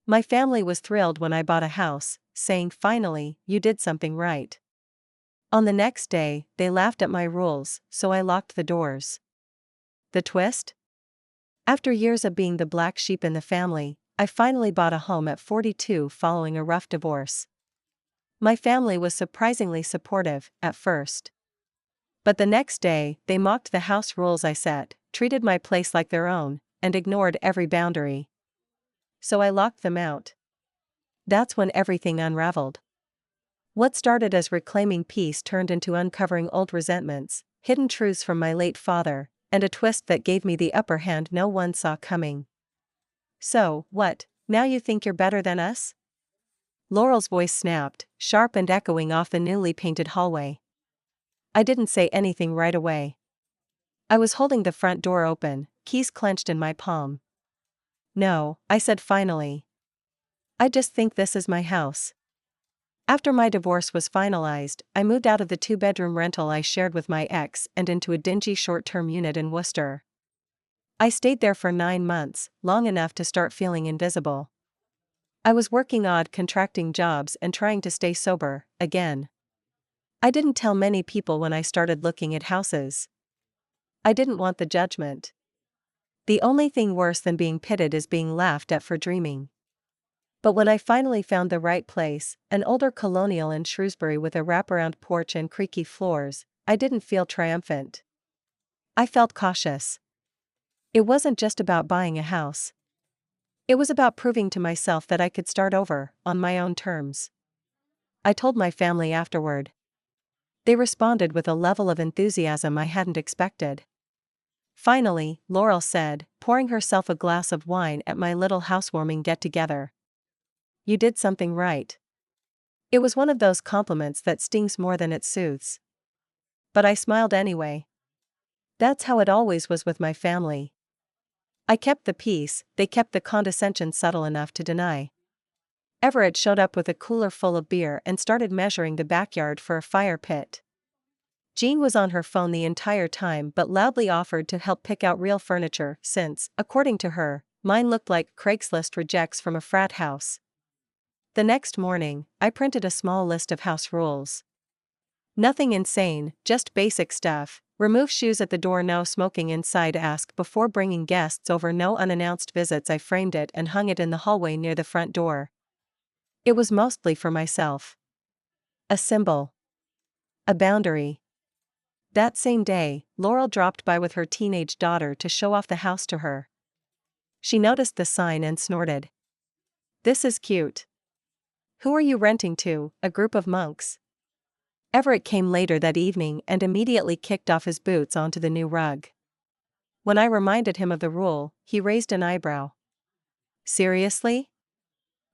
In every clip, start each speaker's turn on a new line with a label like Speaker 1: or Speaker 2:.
Speaker 1: My family was thrilled when I bought a house, saying, "Finally, you did something right." On the next day, they laughed at my rules, so I locked the doors. The twist? After years of being the black sheep in the family, I finally bought a home at 42 following a rough divorce. My family was surprisingly supportive, at first. But the next day, they mocked the house rules I set, treated my place like their own, and ignored every boundary. So I locked them out. That's when everything unraveled. What started as reclaiming peace turned into uncovering old resentments, hidden truths from my late father, and a twist that gave me the upper hand no one saw coming. "So, what, now you think you're better than us?" Laurel's voice snapped, sharp and echoing off the newly painted hallway. I didn't say anything right away. I was holding the front door open, keys clenched in my palm. "No," I said finally. "I just think this is my house." After my divorce was finalized, I moved out of the two-bedroom rental I shared with my ex and into a dingy short-term unit in Worcester. I stayed there for 9 months, long enough to start feeling invisible. I was working odd contracting jobs and trying to stay sober, again. I didn't tell many people when I started looking at houses. I didn't want the judgment. The only thing worse than being pitted is being laughed at for dreaming. But when I finally found the right place, an older colonial in Shrewsbury with a wraparound porch and creaky floors, I didn't feel triumphant. I felt cautious. It wasn't just about buying a house. It was about proving to myself that I could start over, on my own terms. I told my family afterward. They responded with a level of enthusiasm I hadn't expected. Finally, Laurel said, pouring herself a glass of wine at my little housewarming get-together, "You did something right." It was one of those compliments that stings more than it soothes. But I smiled anyway. That's how it always was with my family. I kept the peace, they kept the condescension subtle enough to deny. Everett showed up with a cooler full of beer and started measuring the backyard for a fire pit. Jean was on her phone the entire time but loudly offered to help pick out real furniture since, according to her, mine looked like Craigslist rejects from a frat house. The next morning, I printed a small list of house rules. Nothing insane, just basic stuff. Remove shoes at the door, no smoking inside, ask before bringing guests over, no unannounced visits. I framed it and hung it in the hallway near the front door. It was mostly for myself. A symbol. A boundary. That same day, Laurel dropped by with her teenage daughter to show off the house to her. She noticed the sign and snorted. "This is cute. Who are you renting to, a group of monks?" Everett came later that evening and immediately kicked off his boots onto the new rug. When I reminded him of the rule, he raised an eyebrow. "Seriously?"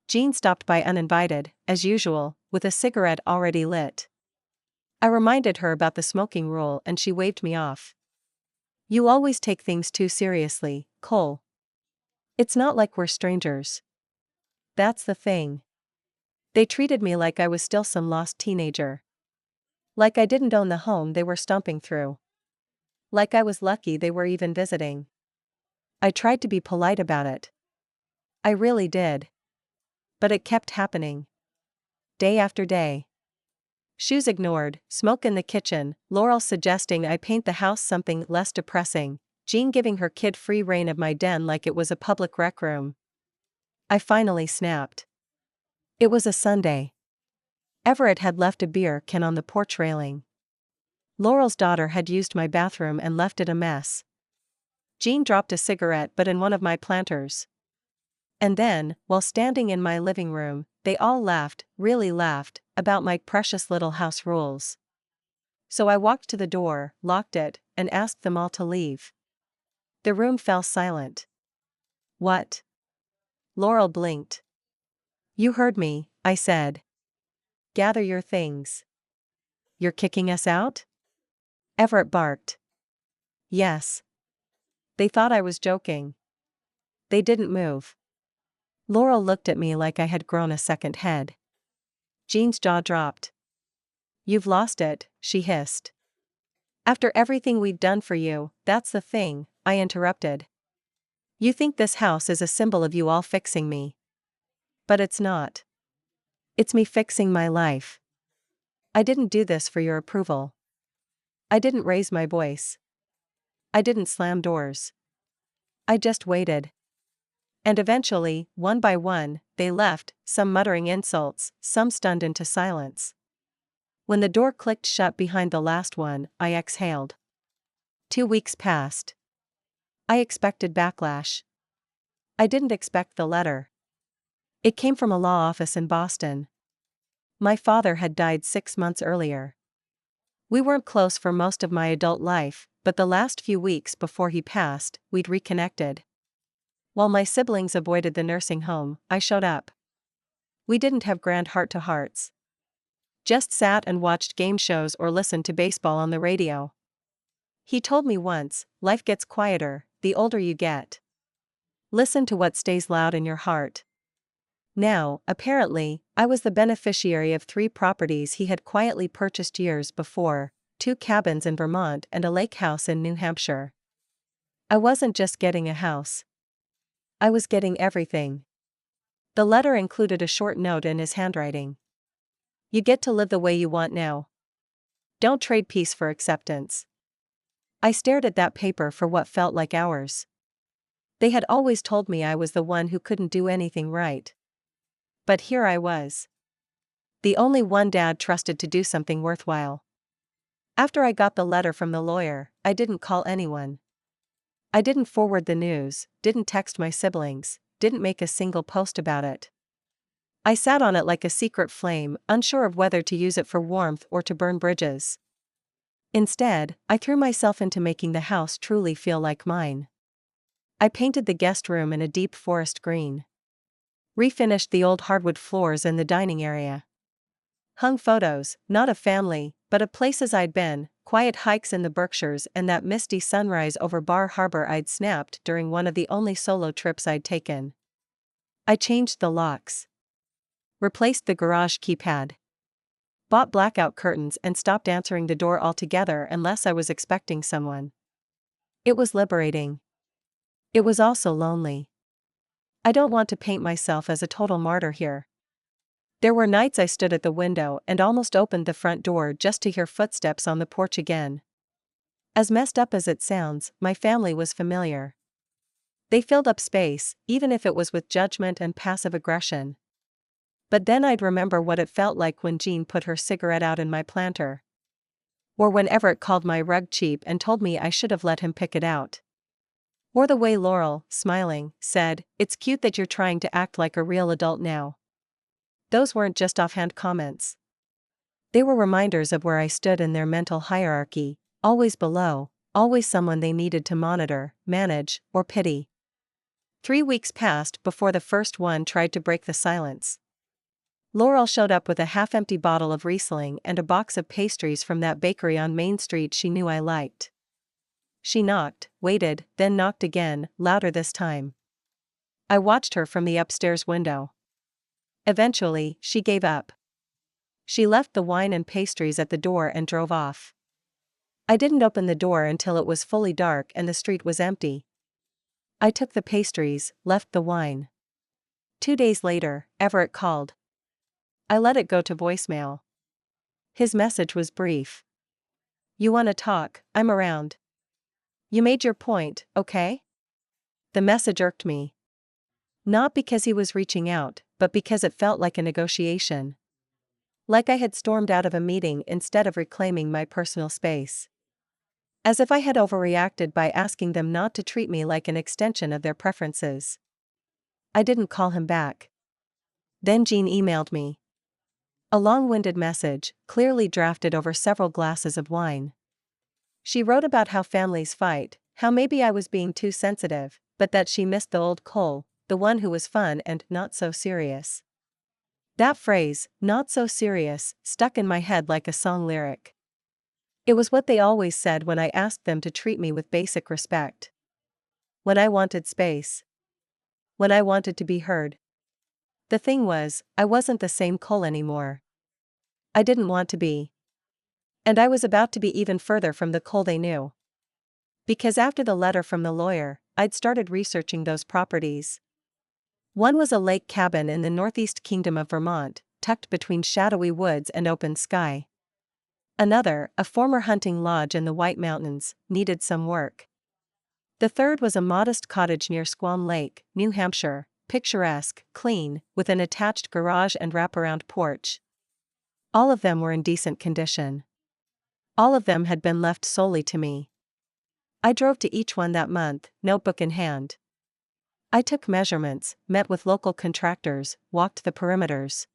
Speaker 1: Jean stopped by uninvited, as usual, with a cigarette already lit. I reminded her about the smoking rule and she waved me off. "You always take things too seriously, Cole. It's not like we're strangers." That's the thing. They treated me like I was still some lost teenager. Like I didn't own the home they were stomping through. Like I was lucky they were even visiting. I tried to be polite about it. I really did. But it kept happening. Day after day. Shoes ignored, smoke in the kitchen, Laurel suggesting I paint the house something less depressing, Jean giving her kid free rein of my den like it was a public rec room. I finally snapped. It was a Sunday. Everett had left a beer can on the porch railing. Laurel's daughter had used my bathroom and left it a mess. Jean dropped a cigarette but in one of my planters. And then, while standing in my living room, they all laughed, really laughed, about my precious little house rules. So I walked to the door, locked it, and asked them all to leave. The room fell silent. "What?" Laurel blinked. "You heard me," I said. "Gather your things." "You're kicking us out?" Everett barked. "Yes." They thought I was joking. They didn't move. Laurel looked at me like I had grown a second head. Jean's jaw dropped. "You've lost it," she hissed. "After everything we've done for you, that's the thing," I interrupted. "You think this house is a symbol of you all fixing me." But it's not. It's me fixing my life. I didn't do this for your approval. I didn't raise my voice. I didn't slam doors. I just waited. And eventually, one by one, they left, some muttering insults, some stunned into silence. When the door clicked shut behind the last one, I exhaled. 2 weeks passed. I expected backlash. I didn't expect the letter. It came from a law office in Boston. My father had died 6 months earlier. We weren't close for most of my adult life, but the last few weeks before he passed, we'd reconnected. While my siblings avoided the nursing home, I showed up. We didn't have grand heart-to-hearts. Just sat and watched game shows or listened to baseball on the radio. He told me once, life gets quieter, the older you get. Listen to what stays loud in your heart. Now, apparently, I was the beneficiary of 3 properties he had quietly purchased years before, 2 cabins in Vermont and a lake house in New Hampshire. I wasn't just getting a house. I was getting everything. The letter included a short note in his handwriting. You get to live the way you want now. Don't trade peace for acceptance. I stared at that paper for what felt like hours. They had always told me I was the one who couldn't do anything right. But here I was. The only one Dad trusted to do something worthwhile. After I got the letter from the lawyer, I didn't call anyone. I didn't forward the news, didn't text my siblings, didn't make a single post about it. I sat on it like a secret flame, unsure of whether to use it for warmth or to burn bridges. Instead, I threw myself into making the house truly feel like mine. I painted the guest room in a deep forest green. Refinished the old hardwood floors in the dining area. Hung photos, not of family, but of places I'd been, quiet hikes in the Berkshires and that misty sunrise over Bar Harbor I'd snapped during one of the only solo trips I'd taken. I changed the locks. Replaced the garage keypad. Bought blackout curtains and stopped answering the door altogether unless I was expecting someone. It was liberating. It was also lonely. I don't want to paint myself as a total martyr here. There were nights I stood at the window and almost opened the front door just to hear footsteps on the porch again. As messed up as it sounds, my family was familiar. They filled up space, even if it was with judgment and passive aggression. But then I'd remember what it felt like when Jean put her cigarette out in my planter. Or when Everett called my rug cheap and told me I should have let him pick it out. Or the way Laurel, smiling, said, "It's cute that you're trying to act like a real adult now." Those weren't just offhand comments. They were reminders of where I stood in their mental hierarchy, always below, always someone they needed to monitor, manage, or pity. 3 weeks passed before the first one tried to break the silence. Laurel showed up with a half-empty bottle of Riesling and a box of pastries from that bakery on Main Street she knew I liked. She knocked, waited, then knocked again, louder this time. I watched her from the upstairs window. Eventually, she gave up. She left the wine and pastries at the door and drove off. I didn't open the door until it was fully dark and the street was empty. I took the pastries, left the wine. 2 days later, Everett called. I let it go to voicemail. His message was brief. "You wanna talk, I'm around. You made your point, okay?" The message irked me. Not because he was reaching out, but because it felt like a negotiation. Like I had stormed out of a meeting instead of reclaiming my personal space. As if I had overreacted by asking them not to treat me like an extension of their preferences. I didn't call him back. Then Jean emailed me. A long-winded message, clearly drafted over several glasses of wine. She wrote about how families fight, how maybe I was being too sensitive, but that she missed the old Cole, the one who was fun and not so serious. That phrase, "not so serious," stuck in my head like a song lyric. It was what they always said when I asked them to treat me with basic respect. When I wanted space. When I wanted to be heard. The thing was, I wasn't the same Cole anymore. I didn't want to be. And I was about to be even further from the Cole they knew. Because after the letter from the lawyer, I'd started researching those properties. One was a lake cabin in the northeast kingdom of Vermont, tucked between shadowy woods and open sky. Another, a former hunting lodge in the White Mountains, needed some work. The third was a modest cottage near Squam Lake, New Hampshire, picturesque, clean, with an attached garage and wraparound porch. All of them were in decent condition. All of them had been left solely to me. I drove to each one that month, notebook in hand. I took measurements, met with local contractors, walked the perimeters.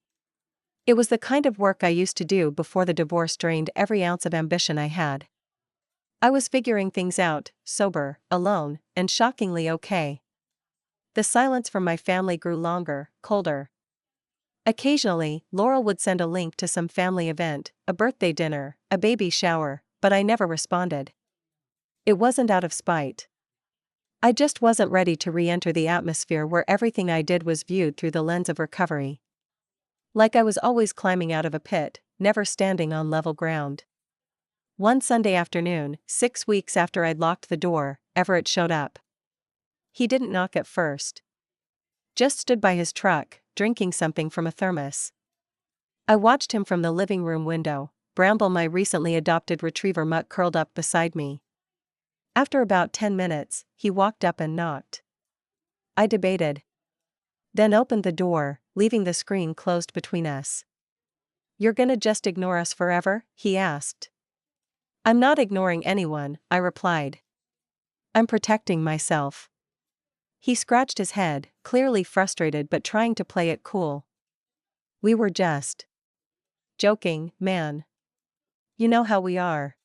Speaker 1: It was the kind of work I used to do before the divorce drained every ounce of ambition I had. I was figuring things out, sober, alone, and shockingly okay. The silence from my family grew longer, colder. Occasionally, Laurel would send a link to some family event, a birthday dinner, a baby shower, but I never responded. It wasn't out of spite. I just wasn't ready to re-enter the atmosphere where everything I did was viewed through the lens of recovery. Like I was always climbing out of a pit, never standing on level ground. One Sunday afternoon, 6 weeks after I'd locked the door, Everett showed up. He didn't knock at first. Just stood by his truck, drinking something from a thermos. I watched him from the living room window, Bramble, my recently adopted retriever mutt, curled up beside me. After about 10 minutes, he walked up and knocked. I debated. Then opened the door, leaving the screen closed between us. "You're gonna just ignore us forever?" he asked. "I'm not ignoring anyone," I replied. "I'm protecting myself." He scratched his head, clearly frustrated but trying to play it cool. "We were just joking, man. You know how we are."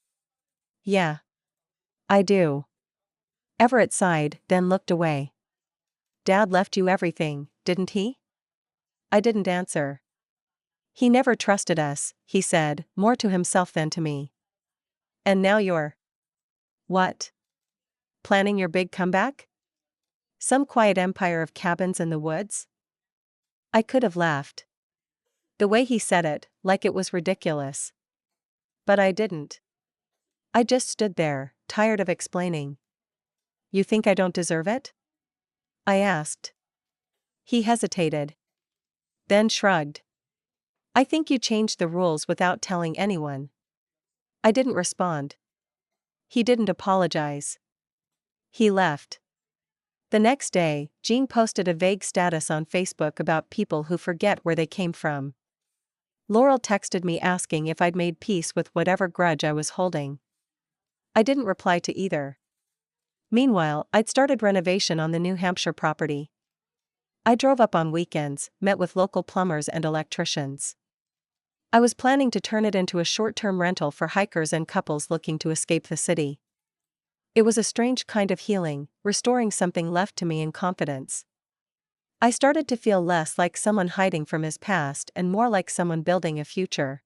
Speaker 1: "Yeah. I do." Everett sighed, then looked away. "Dad left you everything, didn't he?" I didn't answer. "He never trusted us," he said, more to himself than to me. "And now you're..." "What? Planning your big comeback? Some quiet empire of cabins in the woods?" I could have laughed. The way he said it, like it was ridiculous. But I didn't. I just stood there, tired of explaining. "You think I don't deserve it?" I asked. He hesitated. Then shrugged. "I think you changed the rules without telling anyone." I didn't respond. He didn't apologize. He left. The next day, Jean posted a vague status on Facebook about people who forget where they came from. Laurel texted me asking if I'd made peace with whatever grudge I was holding. I didn't reply to either. Meanwhile, I'd started renovation on the New Hampshire property. I drove up on weekends, met with local plumbers and electricians. I was planning to turn it into a short-term rental for hikers and couples looking to escape the city. It was a strange kind of healing, restoring something left to me in confidence. I started to feel less like someone hiding from his past and more like someone building a future.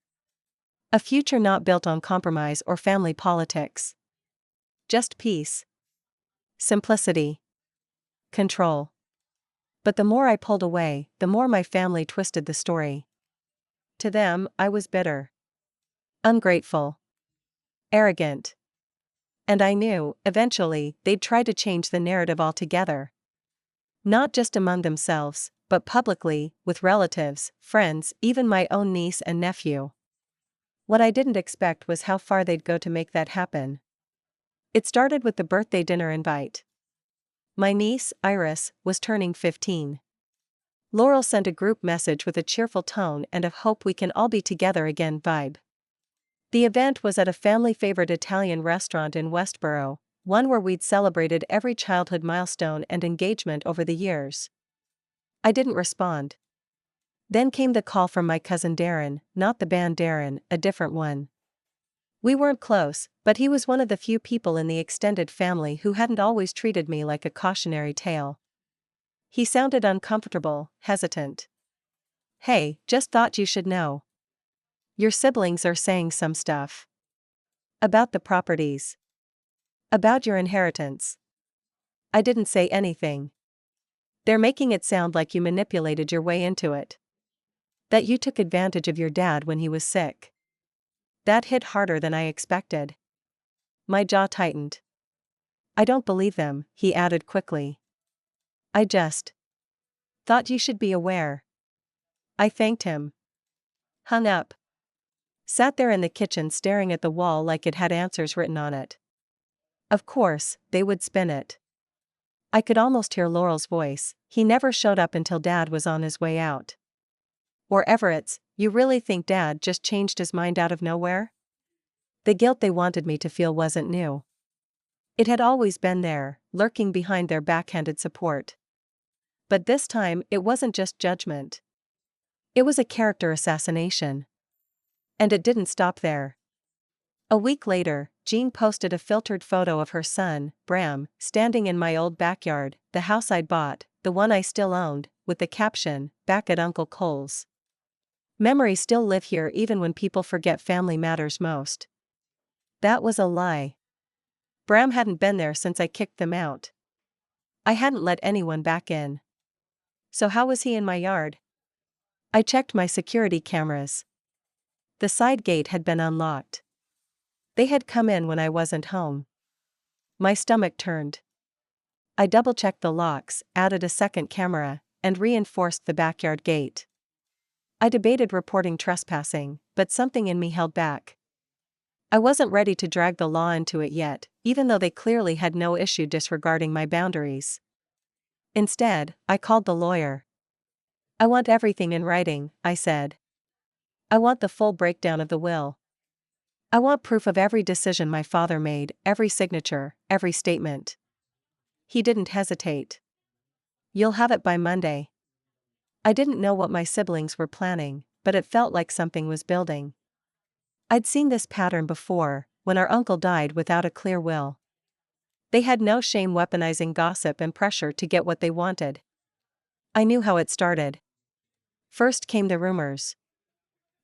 Speaker 1: A future not built on compromise or family politics. Just peace. Simplicity. Control. But the more I pulled away, the more my family twisted the story. To them, I was bitter. Ungrateful. Arrogant. And I knew, eventually, they'd try to change the narrative altogether. Not just among themselves, but publicly, with relatives, friends, even my own niece and nephew. What I didn't expect was how far they'd go to make that happen. It started with the birthday dinner invite. My niece, Iris, was turning 15. Laurel sent a group message with a cheerful tone and a "hope we can all be together again" vibe. The event was at a family-favorite Italian restaurant in Westboro, one where we'd celebrated every childhood milestone and engagement over the years. I didn't respond. Then came the call from my cousin Darren, not the band Darren, a different one. We weren't close, but he was one of the few people in the extended family who hadn't always treated me like a cautionary tale. He sounded uncomfortable, hesitant. "Hey, just thought you should know. Your siblings are saying some stuff. About the properties. About your inheritance." I didn't say anything. "They're making it sound like you manipulated your way into it. That you took advantage of your dad when he was sick." That hit harder than I expected. My jaw tightened. "I don't believe them," he added quickly. I just Thought you should be aware. I thanked him. Hung up. Sat there in the kitchen staring at the wall like it had answers written on it. Of course, they would spin it. I could almost hear Laurel's voice. He never showed up until Dad was on his way out. Or Everett's, you really think Dad just changed his mind out of nowhere? The guilt they wanted me to feel wasn't new. It had always been there, lurking behind their backhanded support. But this time it wasn't just judgment. It was a character assassination. And it didn't stop there. A week later, Jean posted a filtered photo of her son, Bram, standing in my old backyard, the house I'd bought, the one I still owned, with the caption, "Back at Uncle Cole's." Memories still live here even when people forget family matters most. That was a lie. Bram hadn't been there since I kicked them out. I hadn't let anyone back in. So how was he in my yard? I checked my security cameras. The side gate had been unlocked. They had come in when I wasn't home. My stomach turned. I double-checked the locks, added a second camera, and reinforced the backyard gate. I debated reporting trespassing, but something in me held back. I wasn't ready to drag the law into it yet, even though they clearly had no issue disregarding my boundaries. Instead, I called the lawyer. I want everything in writing, I said. I want the full breakdown of the will. I want proof of every decision my father made, every signature, every statement. He didn't hesitate. You'll have it by Monday. I didn't know what my siblings were planning, but it felt like something was building. I'd seen this pattern before, when our uncle died without a clear will. They had no shame weaponizing gossip and pressure to get what they wanted. I knew how it started. First came the rumors.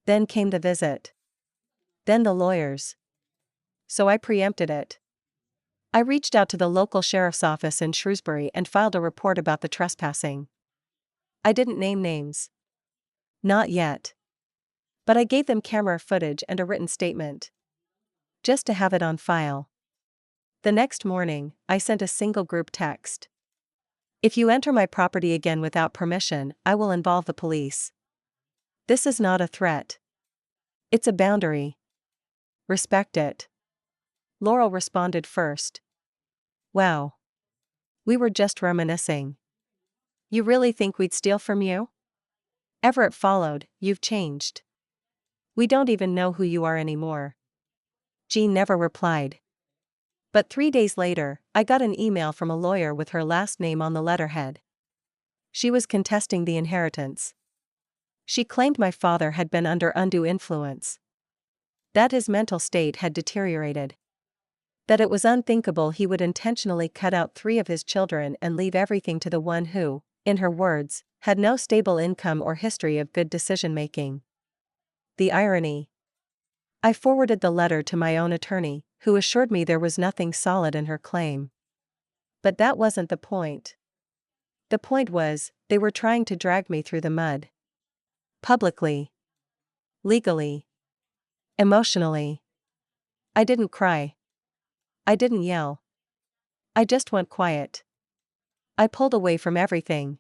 Speaker 1: Then came the visit. Then the lawyers. So I preempted it. I reached out to the local sheriff's office in Shrewsbury and filed a report about the trespassing. I didn't name names. Not yet. But I gave them camera footage and a written statement. Just to have it on file. The next morning, I sent a single group text. If you enter my property again without permission, I will involve the police. This is not a threat. It's a boundary. Respect it. Laurel responded first. Wow. We were just reminiscing. You really think we'd steal from you? Everett followed, you've changed. We don't even know who you are anymore. Jean never replied. But 3 days later, I got an email from a lawyer with her last name on the letterhead. She was contesting the inheritance. She claimed my father had been under undue influence. That his mental state had deteriorated. That it was unthinkable he would intentionally cut out 3 of his children and leave everything to the one who, in her words, had no stable income or history of good decision-making. The irony. I forwarded the letter to my own attorney, who assured me there was nothing solid in her claim. But that wasn't the point. The point was, they were trying to drag me through the mud. Publicly. Legally. Emotionally. I didn't cry. I didn't yell. I just went quiet. I pulled away from everything.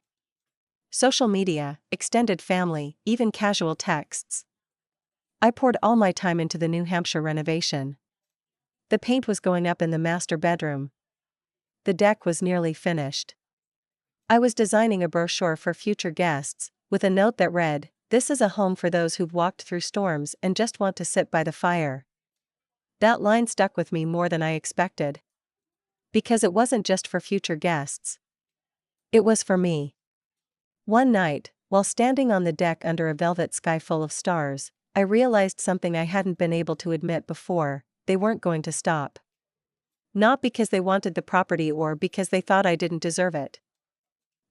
Speaker 1: Social media, extended family, even casual texts. I poured all my time into the New Hampshire renovation. The paint was going up in the master bedroom. The deck was nearly finished. I was designing a brochure for future guests, with a note that read, "This is a home for those who've walked through storms and just want to sit by the fire." That line stuck with me more than I expected. Because it wasn't just for future guests. It was for me. One night, while standing on the deck under a velvet sky full of stars, I realized something I hadn't been able to admit before: they weren't going to stop. Not because they wanted the property or because they thought I didn't deserve it.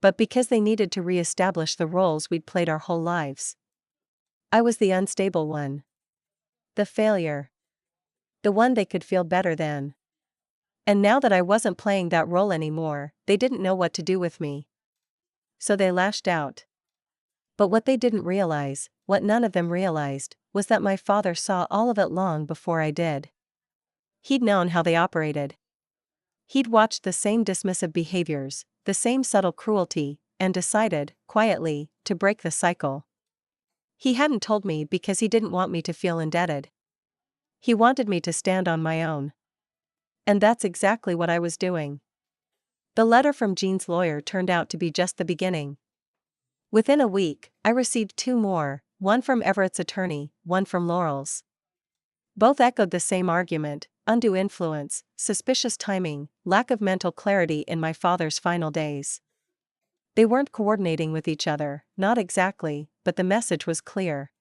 Speaker 1: But because they needed to re-establish the roles we'd played our whole lives. I was the unstable one. The failure. The one they could feel better than. And now that I wasn't playing that role anymore, they didn't know what to do with me. So they lashed out. But what they didn't realize, what none of them realized, was that my father saw all of it long before I did. He'd known how they operated. He'd watched the same dismissive behaviors, the same subtle cruelty, and decided, quietly, to break the cycle. He hadn't told me because he didn't want me to feel indebted. He wanted me to stand on my own. And that's exactly what I was doing. The letter from Jean's lawyer turned out to be just the beginning. Within a week, I received 2 more, one from Everett's attorney, one from Laurel's. Both echoed the same argument: undue influence, suspicious timing, lack of mental clarity in my father's final days. They weren't coordinating with each other, not exactly, but the message was clear.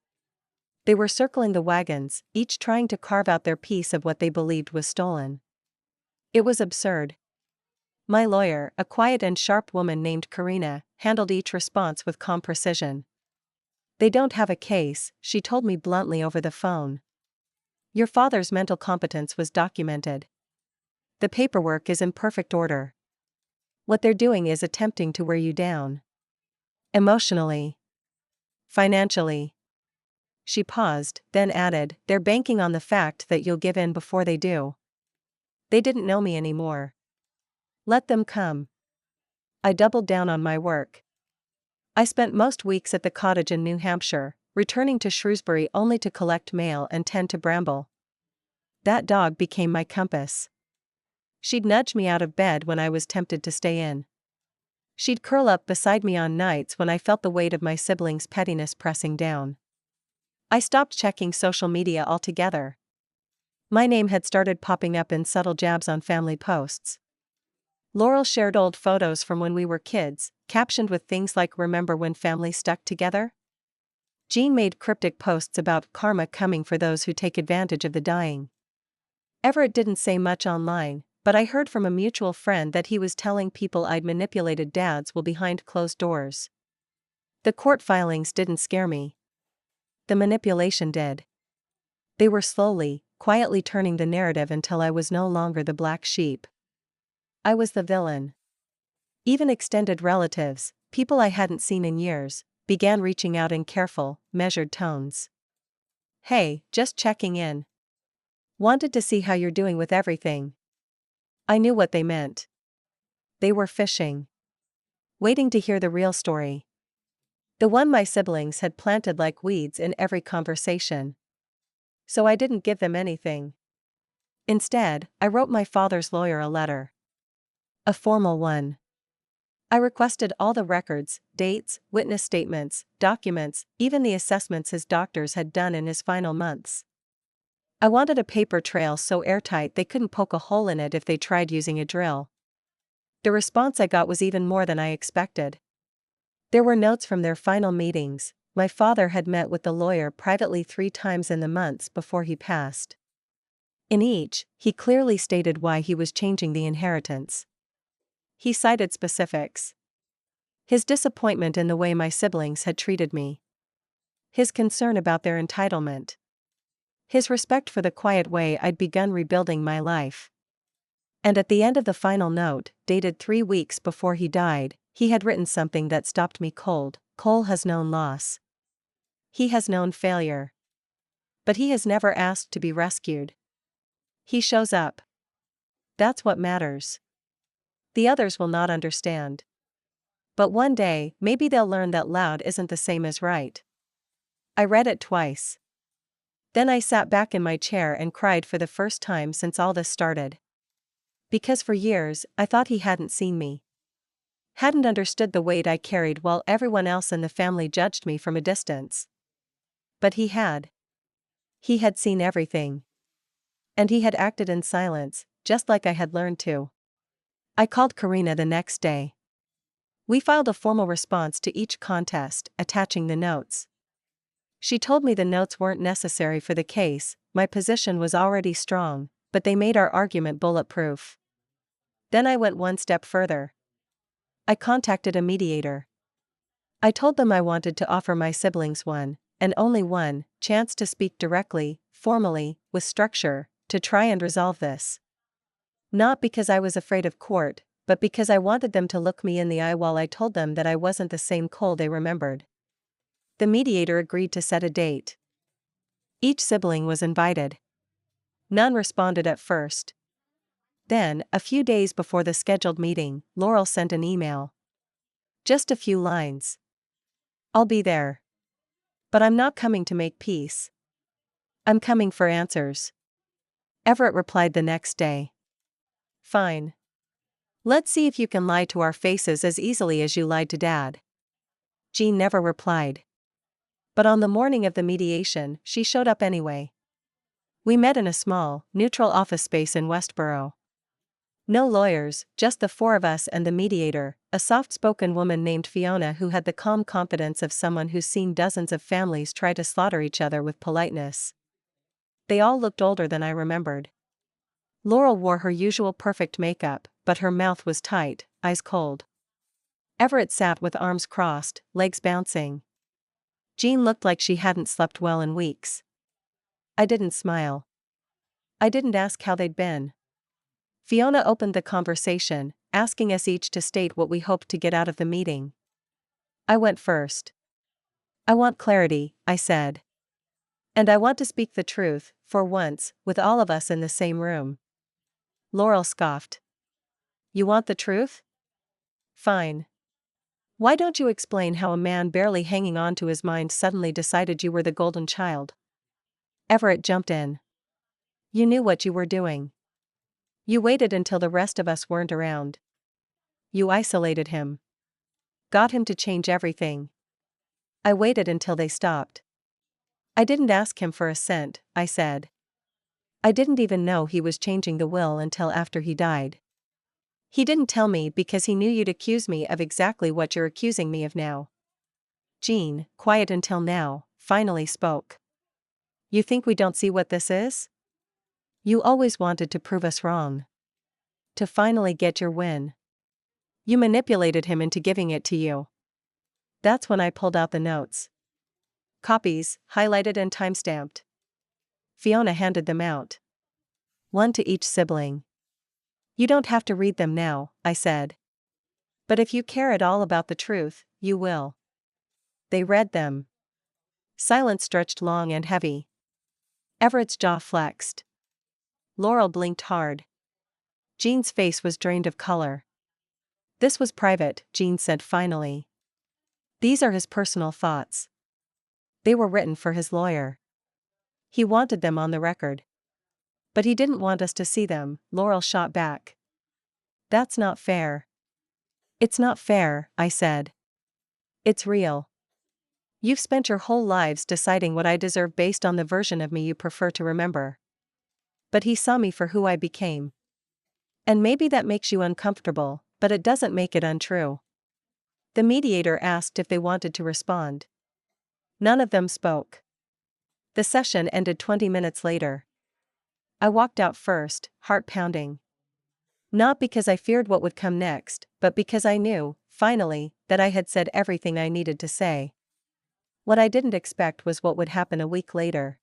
Speaker 1: They were circling the wagons, each trying to carve out their piece of what they believed was stolen. It was absurd. My lawyer, a quiet and sharp woman named Karina, handled each response with calm precision. "They don't have a case," she told me bluntly over the phone. "Your father's mental competence was documented. The paperwork is in perfect order. What they're doing is attempting to wear you down. Emotionally. Financially." She paused, then added, "They're banking on the fact that you'll give in before they do. They didn't know me anymore. Let them come." I doubled down on my work. I spent most weeks at the cottage in New Hampshire, returning to Shrewsbury only to collect mail and tend to Bramble. That dog became my compass. She'd nudge me out of bed when I was tempted to stay in. She'd curl up beside me on nights when I felt the weight of my siblings' pettiness pressing down. I stopped checking social media altogether. My name had started popping up in subtle jabs on family posts. Laurel shared old photos from when we were kids, captioned with things like "Remember when family stuck together?" Jean made cryptic posts about karma coming for those who take advantage of the dying. Everett didn't say much online, but I heard from a mutual friend that he was telling people I'd manipulated Dad's will behind closed doors. The court filings didn't scare me. The manipulation did. They were slowly, quietly turning the narrative until I was no longer the black sheep. I was the villain. Even extended relatives, people I hadn't seen in years, began reaching out in careful, measured tones. "Hey, just checking in. Wanted to see how you're doing with everything." I knew what they meant. They were fishing. Waiting to hear the real story. The one my siblings had planted like weeds in every conversation. So I didn't give them anything. Instead, I wrote my father's lawyer a letter. A formal one. I requested all the records, dates, witness statements, documents, even the assessments his doctors had done in his final months. I wanted a paper trail so airtight they couldn't poke a hole in it if they tried using a drill. The response I got was even more than I expected. There were notes from their final meetings. My father had met with the lawyer privately 3 times in the months before he passed. In each, he clearly stated why he was changing the inheritance. He cited specifics. His disappointment in the way my siblings had treated me. His concern about their entitlement. His respect for the quiet way I'd begun rebuilding my life. And at the end of the final note, dated 3 weeks before he died, he had written something that stopped me cold. "Cole has known loss. He has known failure. But he has never asked to be rescued. He shows up. That's what matters. The others will not understand. But one day, maybe they'll learn that loud isn't the same as right." I read it twice. Then I sat back in my chair and cried for the first time since all this started. Because for years, I thought he hadn't seen me. Hadn't understood the weight I carried while everyone else in the family judged me from a distance. But he had. He had seen everything. And he had acted in silence, just like I had learned to. I called Karina the next day. We filed a formal response to each contest, attaching the notes. She told me the notes weren't necessary for the case, my position was already strong, but they made our argument bulletproof. Then I went one step further. I contacted a mediator. I told them I wanted to offer my siblings one, and only one, chance to speak directly, formally, with structure, to try and resolve this. Not because I was afraid of court, but because I wanted them to look me in the eye while I told them that I wasn't the same Cole they remembered. The mediator agreed to set a date. Each sibling was invited. None responded at first. Then, a few days before the scheduled meeting, Laurel sent an email. Just a few lines. I'll be there. But I'm not coming to make peace. I'm coming for answers. Everett replied the next day. Fine. Let's see if you can lie to our faces as easily as you lied to Dad. Jean never replied. But on the morning of the mediation, she showed up anyway. We met in a small, neutral office space in Westboro. No lawyers, just the four of us and the mediator, a soft-spoken woman named Fiona who had the calm confidence of someone who's seen dozens of families try to slaughter each other with politeness. They all looked older than I remembered. Laurel wore her usual perfect makeup, but her mouth was tight, eyes cold. Everett sat with arms crossed, legs bouncing. Jean looked like she hadn't slept well in weeks. I didn't smile. I didn't ask how they'd been. Fiona opened the conversation, asking us each to state what we hoped to get out of the meeting. I went first. I want clarity, I said. And I want to speak the truth, for once, with all of us in the same room. Laurel scoffed. You want the truth? Fine. Why don't you explain how a man barely hanging on to his mind suddenly decided you were the golden child? Everett jumped in. You knew what you were doing. You waited until the rest of us weren't around. You isolated him. Got him to change everything. I waited until they stopped. I didn't ask him for a cent, I said. I didn't even know he was changing the will until after he died. He didn't tell me because he knew you'd accuse me of exactly what you're accusing me of now. Jean, quiet until now, finally spoke. You think we don't see what this is? You always wanted to prove us wrong. To finally get your win. You manipulated him into giving it to you. That's when I pulled out the notes. Copies, highlighted and timestamped. Fiona handed them out. One to each sibling. You don't have to read them now, I said. But if you care at all about the truth, you will. They read them. Silence stretched long and heavy. Everett's jaw flexed. Laurel blinked hard. Jean's face was drained of color. This was private, Jean said finally. These are his personal thoughts. They were written for his lawyer. He wanted them on the record. But he didn't want us to see them, Laurel shot back. That's not fair. It's not fair, I said. It's real. You've spent your whole lives deciding what I deserve based on the version of me you prefer to remember. But he saw me for who I became. And maybe that makes you uncomfortable, but it doesn't make it untrue. The mediator asked if they wanted to respond. None of them spoke. The session ended 20 minutes later. I walked out first, heart pounding. Not because I feared what would come next, but because I knew, finally, that I had said everything I needed to say. What I didn't expect was what would happen a week later.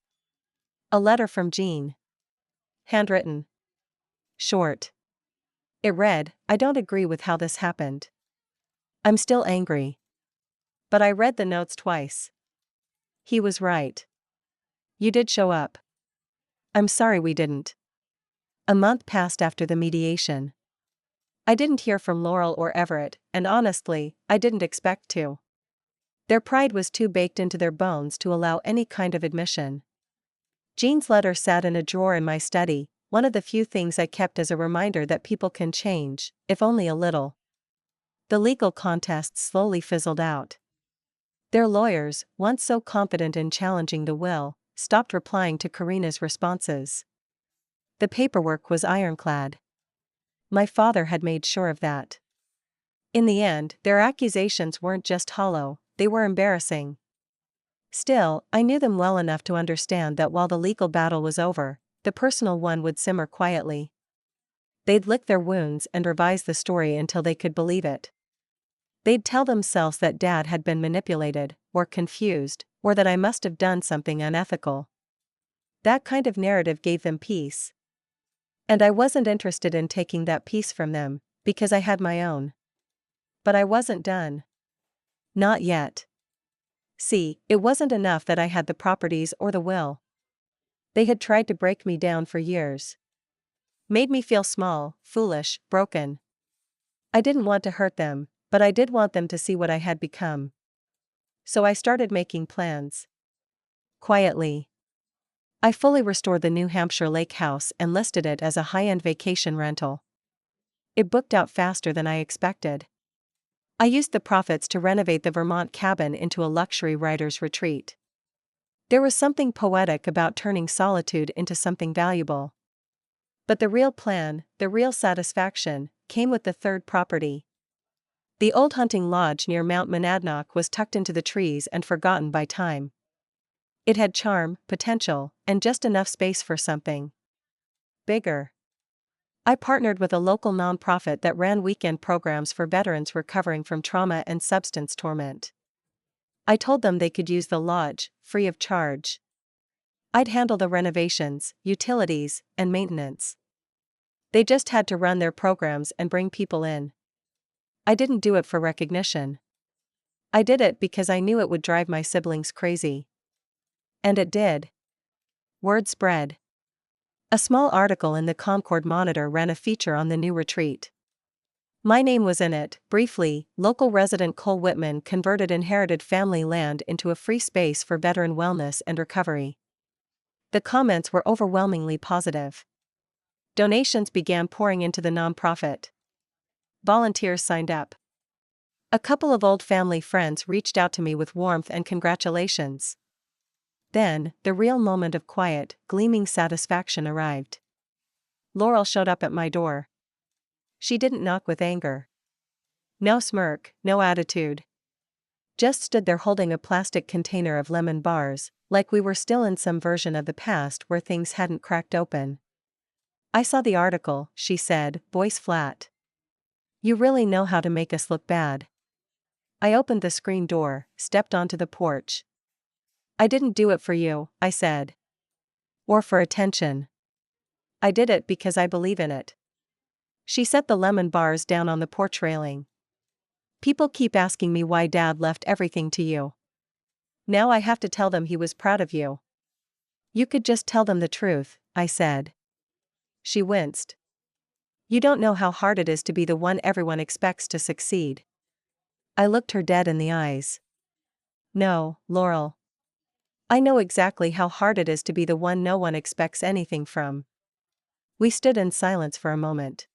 Speaker 1: A letter from Jean. Handwritten. Short. It read, I don't agree with how this happened. I'm still angry. But I read the notes twice. He was right. You did show up. I'm sorry we didn't. A month passed after the mediation. I didn't hear from Laurel or Everett, and honestly, I didn't expect to. Their pride was too baked into their bones to allow any kind of admission. Jean's letter sat in a drawer in my study, one of the few things I kept as a reminder that people can change, if only a little. The legal contest slowly fizzled out. Their lawyers, once so confident in challenging the will, stopped replying to Karina's responses. The paperwork was ironclad. My father had made sure of that. In the end, their accusations weren't just hollow, they were embarrassing. Still, I knew them well enough to understand that while the legal battle was over, the personal one would simmer quietly. They'd lick their wounds and revise the story until they could believe it. They'd tell themselves that Dad had been manipulated, or confused, or that I must have done something unethical. That kind of narrative gave them peace. And I wasn't interested in taking that peace from them, because I had my own. But I wasn't done. Not yet. See, it wasn't enough that I had the properties or the will. They had tried to break me down for years. Made me feel small, foolish, broken. I didn't want to hurt them, But I did want them to see what I had become. So I started making plans. Quietly. I fully restored the New Hampshire lake house and listed it as a high-end vacation rental. It booked out faster than I expected. I used the profits to renovate the Vermont cabin into a luxury writer's retreat. There was something poetic about turning solitude into something valuable. But the real plan, the real satisfaction, came with the third property. The old hunting lodge near Mount Monadnock was tucked into the trees and forgotten by time. It had charm, potential, and just enough space for something bigger. I partnered with a local nonprofit that ran weekend programs for veterans recovering from trauma and substance torment. I told them they could use the lodge, free of charge. I'd handle the renovations, utilities, and maintenance. They just had to run their programs and bring people in. I didn't do it for recognition. I did it because I knew it would drive my siblings crazy. And it did. Word spread. A small article in the Concord Monitor ran a feature on the new retreat. My name was in it. Briefly, local resident Cole Whitman converted inherited family land into a free space for veteran wellness and recovery. The comments were overwhelmingly positive. Donations began pouring into the nonprofit. Volunteers signed up. A couple of old family friends reached out to me with warmth and congratulations. Then, the real moment of quiet, gleaming satisfaction arrived. Laurel showed up at my door. She didn't knock with anger. No smirk, no attitude. Just stood there holding a plastic container of lemon bars, like we were still in some version of the past where things hadn't cracked open. I saw the article, she said, voice flat. You really know how to make us look bad. I opened the screen door, stepped onto the porch. I didn't do it for you, I said. Or for attention. I did it because I believe in it. She set the lemon bars down on the porch railing. People keep asking me why Dad left everything to you. Now I have to tell them he was proud of you. You could just tell them the truth, I said. She winced. You don't know how hard it is to be the one everyone expects to succeed. I looked her dead in the eyes. No, Laurel. I know exactly how hard it is to be the one no one expects anything from. We stood in silence for a moment.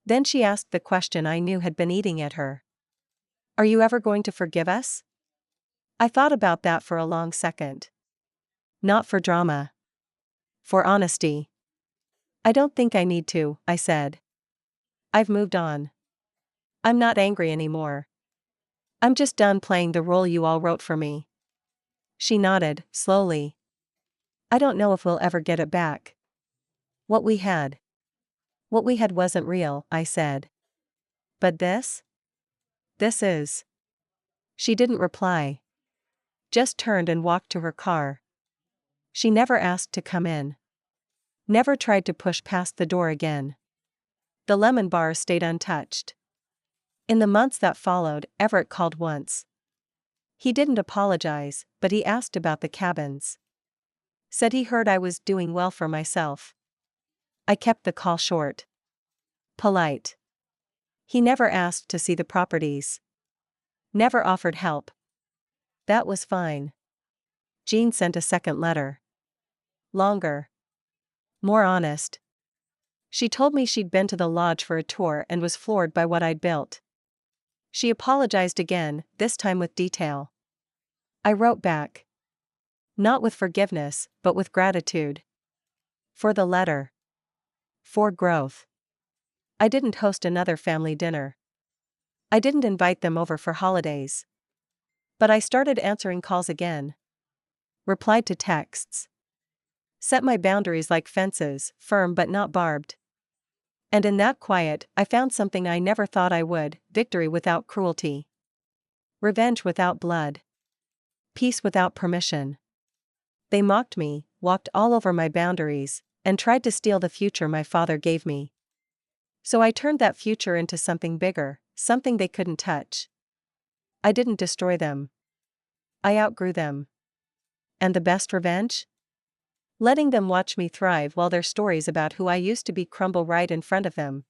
Speaker 1: Then she asked the question I knew had been eating at her. Are you ever going to forgive us? I thought about that for a long second. Not for drama. For honesty. I don't think I need to, I said. I've moved on. I'm not angry anymore. I'm just done playing the role you all wrote for me. She nodded, slowly. I don't know if we'll ever get it back. What we had. What we had wasn't real, I said. But this? This is. She didn't reply. Just turned and walked to her car. She never asked to come in. Never tried to push past the door again. The lemon bar stayed untouched. In the months that followed, Everett called once. He didn't apologize, but he asked about the cabins. Said he heard I was doing well for myself. I kept the call short. Polite. He never asked to see the properties. Never offered help. That was fine. Jean sent a second letter. Longer. More honest. She told me she'd been to the lodge for a tour and was floored by what I'd built. She apologized again, this time with detail. I wrote back. Not with forgiveness, but with gratitude. For the letter. For growth. I didn't host another family dinner. I didn't invite them over for holidays. But I started answering calls again. Replied to texts. Set my boundaries like fences, firm but not barbed. And in that quiet, I found something I never thought I would: victory without cruelty. Revenge without blood. Peace without permission. They mocked me, walked all over my boundaries, and tried to steal the future my father gave me. So I turned that future into something bigger, something they couldn't touch. I didn't destroy them. I outgrew them. And the best revenge? Letting them watch me thrive while their stories about who I used to be crumble right in front of them.